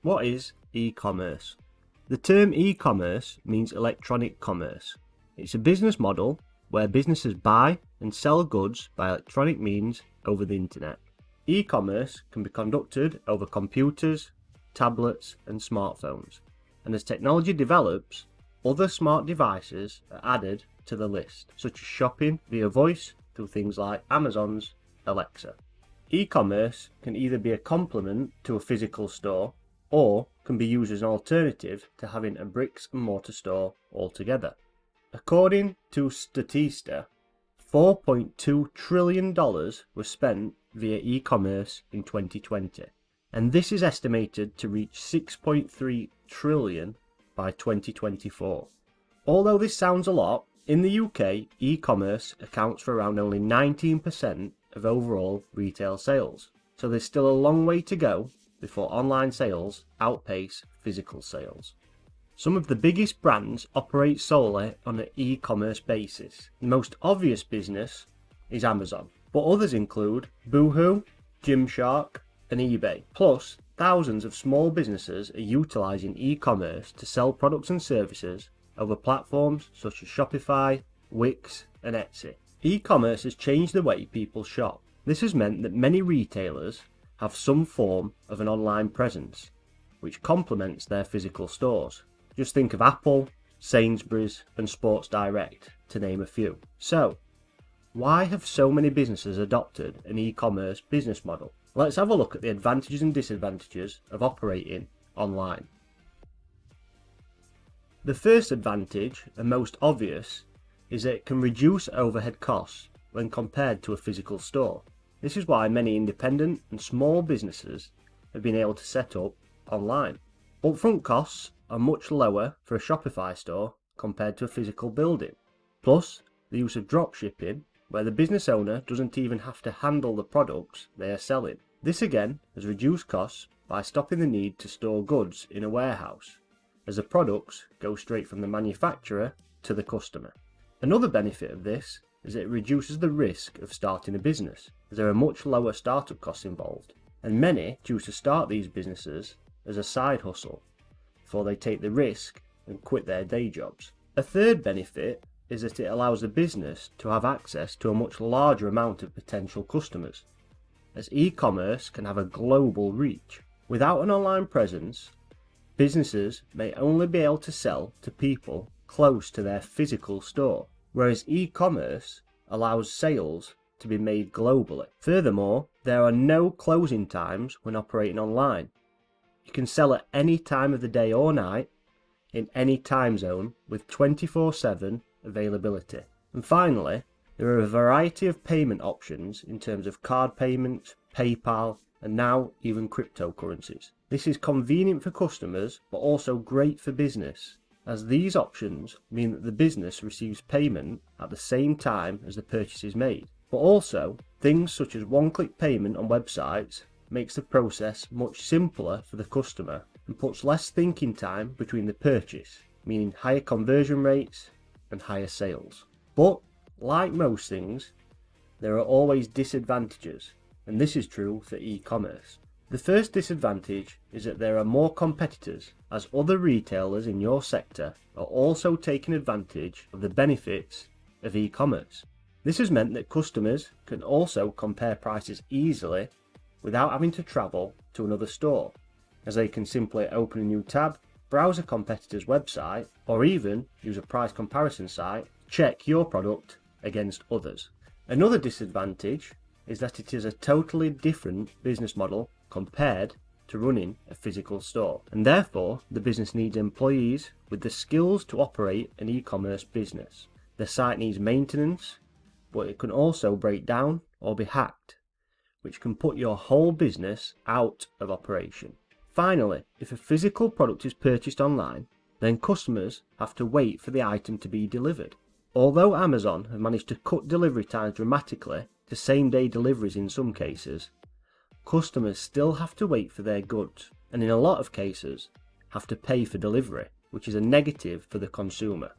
What is e-commerce? The term e-commerce means electronic commerce. It's a business model where businesses buy and sell goods by electronic means over the internet. E-commerce can be conducted over computers, tablets and smartphones, and as technology develops, other smart devices are added to the list, such as shopping via voice through things like Amazon's Alexa. E-commerce can either be a complement to a physical store or can be used as an alternative to having a bricks and mortar store altogether. According to Statista, $4.2 trillion was spent via e-commerce in 2020, and this is estimated to reach 6.3 trillion by 2024. Although this sounds a lot, in the UK, e-commerce accounts for around only 19% of overall retail sales, so there's still a long way to go before online sales outpace physical sales. Some of the biggest brands operate solely on an e-commerce basis. The most obvious business is Amazon, but others include Boohoo, Gymshark and eBay. Plus, thousands of small businesses are utilising e-commerce to sell products and services over platforms such as Shopify, Wix and Etsy. E-commerce has changed the way people shop. This has meant that many retailers have some form of an online presence, which complements their physical stores. Just think of Apple, Sainsbury's and Sports Direct, to name a few. So, why have so many businesses adopted an e-commerce business model? Let's have a look at the advantages and disadvantages of operating online. The first advantage, and most obvious, is that it can reduce overhead costs when compared to a physical store. This is why many independent and small businesses have been able to set up online. Upfront costs are much lower for a Shopify store compared to a physical building. Plus, the use of dropshipping, where the business owner doesn't even have to handle the products they are selling. This again has reduced costs by stopping the need to store goods in a warehouse, as the products go straight from the manufacturer to the customer. Another benefit of this is that it reduces the risk of starting a business, as there are much lower startup costs involved, and many choose to start these businesses as a side hustle before they take the risk and quit their day jobs. A third benefit is that it allows the business to have access to a much larger amount of potential customers, as e-commerce can have a global reach. Without an online presence, businesses may only be able to sell to people close to their physical store, whereas e-commerce allows sales to be made globally. Furthermore, there are no closing times when operating online. You can sell at any time of the day or night, in any time zone, with 24/7 availability. And finally, there are a variety of payment options in terms of card payments, PayPal, and now even cryptocurrencies. This is convenient for customers, but also great for business, as these options mean that the business receives payment at the same time as the purchase is made. But also, things such as one-click payment on websites makes the process much simpler for the customer and puts less thinking time between the purchase, meaning higher conversion rates and higher sales. But, like most things, there are always disadvantages, and this is true for e-commerce. The first disadvantage is that there are more competitors, as other retailers in your sector are also taking advantage of the benefits of e-commerce. This has meant that customers can also compare prices easily without having to travel to another store, as they can simply open a new tab, browse a competitor's website, or even use a price comparison site to check your product against others. Another disadvantage is that it is a totally different business model compared to running a physical store, and therefore the business needs employees with the skills to operate an e-commerce business. The site needs maintenance, but it can also break down or be hacked, which can put your whole business out of operation. Finally, if a physical product is purchased online, then customers have to wait for the item to be delivered. Although Amazon have managed to cut delivery times dramatically to same-day deliveries in some cases, customers still have to wait for their goods, and in a lot of cases have to pay for delivery, which is a negative for the consumer.